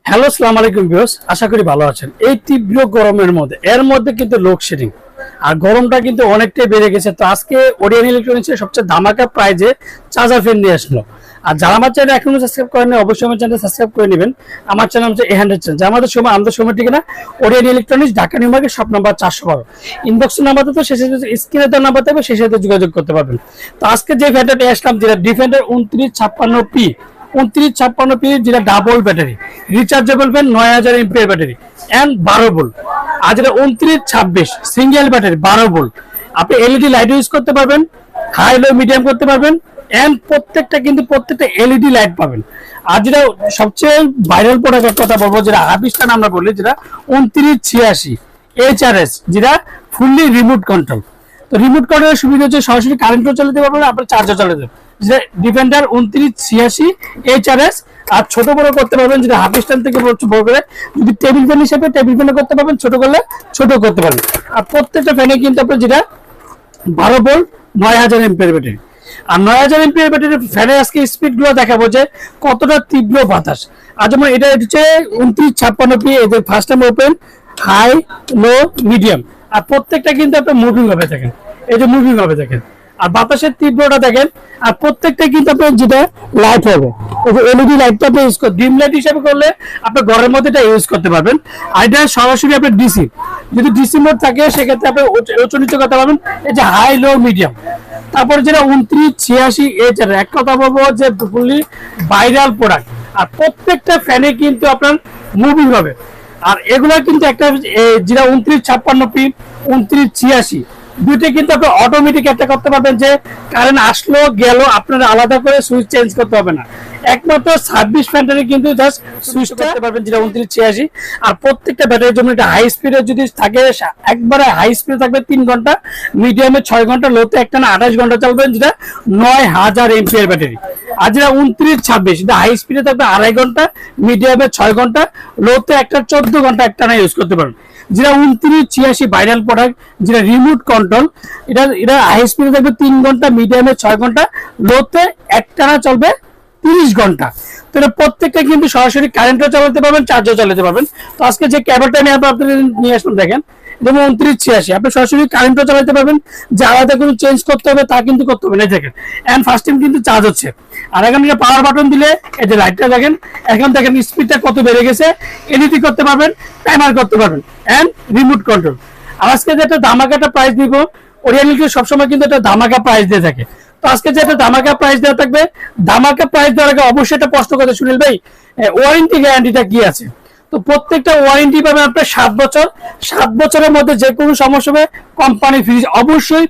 Hello, আসসালামু আলাইকুম viewers, আশা করি ভালো আছেন। এই তীব্র গরমের মধ্যে কিন্তু লোডশেডিং আর গরমটা কিন্তু অনেকটাই বেড়ে গেছে। তো আজকে ওরিয়ন ইলেকট্রনিক্সের সবচেয়ে ধামাকা প্রাইজে চার্জার ফ্যান নিয়ে আসলো। আর যারা আমার চ্যানেল এখনো সাবস্ক্রাইব করেন অবশ্যই আমার চ্যানেল সাবস্ক্রাইব করে নেবেন। আমার চ্যানেল হচ্ছে A100 চ্যানেল। আমাদের সময় ঠিকানা Orion electronics, Dhaka new market, shop number 412। Inbox number তো শেষে স্ক্রিনে দেওয়া নাম্বার থাকবে, সেই সাথে যোগাযোগ করতে পারবেন। তো আজকে যে ফ্যানটা নিয়ে আসলাম, যেটা ডিফেন্ডার 2956P 2956P, যেটা double battery rechargeable fan, 9000 MPR battery and 12 volt. আর যেটা 2926 সিঙ্গেল ব্যাটারি 12 ভোল্ট। আপনি এলইডি লাইট ইউজ করতে পারবেন, হাই লো মিডিয়াম করতে পারবেন এন্ড প্রত্যেকটা এলইডি লাইট পাবেন। আর যেটা সবচেয়ে ভাইরাল প্রোডাক্টের কথা বলবো, যেটা হাবিস্টান আমরা বলি, যেটা 2986 HRS, যেটা ফুললি রিমোট কন্ট্রোল। তো রিমোট কন্ট্রোলের সুবিধা হচ্ছে সরাসরি কারেন্টও চালাতে পারবেন, আপনার চার্জার চালাতে পারবেন। যে ডিফেন্ডার 2986 HRS, আর ছোট বড় করতে পারবেন, যেটা হাফিস্টান থেকে বড় করে যদি টেবিল ফ্যান হিসেবে টেবিল ফ্যানে করতে পারবেন, ছোট করলে ছোট করতে পারবেন। আর প্রত্যেকটা ফ্যানে কিন্তু আপনার যেটা 12 ভোল্ট 9000 এমপিআর ব্যাটারি। আর 9000 এমপিআর ব্যাটারির ফ্যানে আজকে স্পিড গুলো দেখাবো যে কতটা তীব্র বাতাস। আর যেমন এটা হচ্ছে 2956P, এদের ফার্স্ট টাইম ওপেন, হাই, লো, মিডিয়াম। আর প্রত্যেকটা কিন্তু আপনার মুভিং হবে দেখেন, এই যে মুভিং হবে দেখেন। আর বাতাসের তীব্রতা দেখেন। আর প্রত্যেকটা কিন্তু আপনার যেটা লাইট হবে, এই যে এলইডি লাইটটা আপনি ইউজ করবেন, ডিম লাইট হিসেবে করলে আপনার ঘরের মধ্যে এটা ইউজ করতে পারবেন। আর এটা সরাসরি আপনার ডিসি, যদি ডিসি মোড থাকে সেক্ষেত্রে আপনি উঁচু নিচু করতে পারবেন। এই যে হাই, লো, মিডিয়াম। তারপর যেটা 2986 HRS, এক কথা বলবো যে ফুললি ভাইরাল প্রোডাক্ট। আর প্রত্যেকটা ফ্যানে কিন্তু আপনার মুভিং হবে। আর এগুলা কিন্তু একটা যেটা 2956P 2986, দুইটা কিন্তু আপনি অটোমেটিক একটা করতে পারবেন, যে কারেন্ট আসলো গেল আপনারা আলাদা করে সুইচ চেঞ্জ করতে হবে না। একমাত্র সার্ভিস ফ্যানটারে কিন্তু জাস্ট সুইচ করতে পারবেন, যেটা 2986। আর প্রত্যেকটা ব্যাটারির জন্য এটা হাই স্পিডে যদি থাকে, একবারে হাই স্পিডে থাকবে 3 ঘন্টা, মিডিয়ামে 6 ঘন্টা, লোতে একটানা 28 ঘন্টা চলবেন, যেটা 9000 এমপিআর ব্যাটারি। আর যেটা 2926, এটা হাই স্পিডে থাকবে 2.5 ঘন্টা, মিডিয়ামে 6 ঘন্টা, লোতে একটা 14 ঘন্টা একটানা ইউজ করতে পারবেন। যেটা 2986 ভাইরাল প্রোডাক্ট, যেটা রিমোট কন্ট্রোল। এটা হাই স্পিডে থাকবে 3 ঘন্টা, মিডিয়ামে 6 ঘন্টা, লোতে একটানা চলবে 30 ঘন্টা। তো এটা প্রত্যেকটা কিন্তু সরাসরি কারেন্টও চালাতে পারবেন, চার্জও চালাতে পারবেন। তো আজকে যে কেবলটা নিয়ে আপনাদের নিয়ে আসলাম দেখেন, যেমন 2986, আপনি সরাসরি কারেন্টও চালাতে পারবেন, যে আলাদা কোনো চেঞ্জ করতে হবে তা কিন্তু করতে হবে না। দেখেন এন্ড ফার্স্ট টাইম কিন্তু চার্জ হচ্ছে। আর এখন পাওয়ার বাটন দিলে এই যে লাইটটা দেখেন, এখন দেখেন স্পিডটা কত বেড়ে গেছে। এডিটিং করতে পারবেন, টাইমার করতে পারবেন এন্ড রিমোট কন্ট্রোল। আর আজকে যে একটা ধামাকাটা প্রাইস দিব, ওরিয়ন ইলেকট্রিক সবসময় কিন্তু একটা ধামাকা প্রাইস দিয়ে থাকে। তো আজকে যে একটা ধামাকা প্রাইস দেওয়া থাকবে, ধামাকা প্রাইস দেওয়ার আগে অবশ্যই একটা প্রশ্ন করতে, সুনীল ভাই ওয়ারেন্টি গ্যারান্টিটা কি আছে? তো প্রত্যেকটা ওয়ারেন্টি পাবেন আপনার 7 বছর। 7 বছরের মধ্যে যে কোনো সমস্যা হবে কোম্পানি ফ্রি। অবশ্যই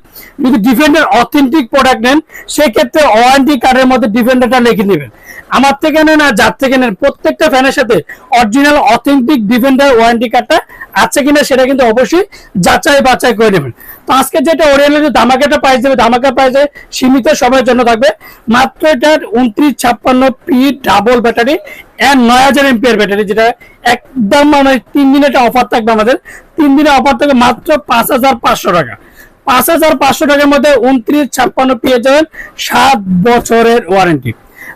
যদি ডিফেন্ডার অথেন্টিক প্রোডাক্ট নেন, সেক্ষেত্রে ওয়ারেন্টি কার্ডের মধ্যে ডিফেন্ডারটা লিখে নেবেন। আমার থেকে নেন আর যার থেকে নেন, প্রত্যেকটা ফ্যানের সাথে অরিজিনাল অথেন্টিক ডিফেন্ডার ওয়ারেন্টি কার্ডটা আছে কিনা সেটা কিন্তু অবশ্যই যাচাই বাছাই করে নেবেন। তো আজকে যেটা ওরিয়নের ধামাকাটা প্রাইস দেবে, ধামাকা প্রাইসে সীমিত সময়ের জন্য থাকবে। মাত্র এটা 2956P double battery and 9000 MPR battery, যেটা একদম মানে 3 দিনের একটা অফার থাকবে আমাদের। 3 দিনের অফার থাকবে মাত্র 5500 টাকা। 5500 টাকার মধ্যে 2956P এর যাবেন 7 বছরের ওয়ারেন্টি।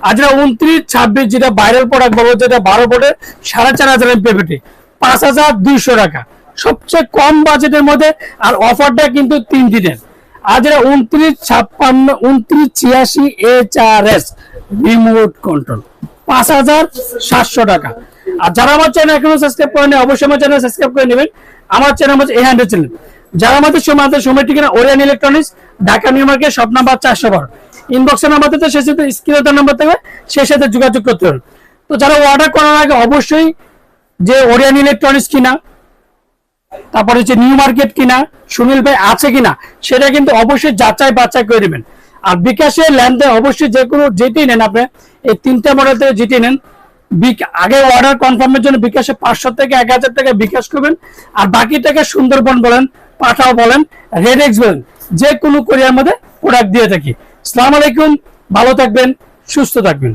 আর যেটা 2926, যেটা ভাইরাল প্রোডাক্ট বলবো, যেটা 12 ভোল্টের 4500 এমপিআর ব্যাটারি, 5200 টাকা, সবচেয়ে কম বাজেটের মধ্যে। আর অফারটা কিন্তু 3 দিনের। আর যেটা 2986 HRS রিমোট কন্ট্রোল, 5700 টাকা। আর যারা আমার চ্যানেল এখনো সাবস্ক্রাইব করেনি অবশ্যই আমার চ্যানেল সাবস্ক্রাইব করে নেবেন। আমার চ্যানেল হচ্ছে A100 চ্যানেল। যারা আমাদের সময় ঠিকানা Orion electronics, Dhaka new market, shop number 412। ইনবক্সের নাম্বার থেকে সে সাথে স্ক্রিনের নাম্বার থেকে সে সাথে যোগাযোগ করতে হবে। তো যারা অর্ডার করার আগে অবশ্যই যে ওরিয়ন ইলেকট্রনিক্স কিনা, তারপরে হচ্ছে নিউ মার্কেট কিনা, সুনীল ভাই আছে কিনা, সেটা কিন্তু অবশ্যই যাচাই বাছাই করে নেবেন। আর বিকাশে লেনদেন অবশ্যই যে কোনো যেটি নেন, আপনি এই 3টা মডেল থেকে যেটি নেন, আগে অর্ডার কনফার্মের জন্য বিকাশে 500 থেকে 1000 টাকা বিকাশ করবেন। আর বাকি টাকা সুন্দরবন বলেন, পাঠাও বলেন, রেডেক্স বলেন, যে কোনো কোরিয়ার মধ্যে প্রোডাক্ট দিয়ে থাকি। আসসালামু আলাইকুম, ভালো থাকবেন, সুস্থ থাকবেন।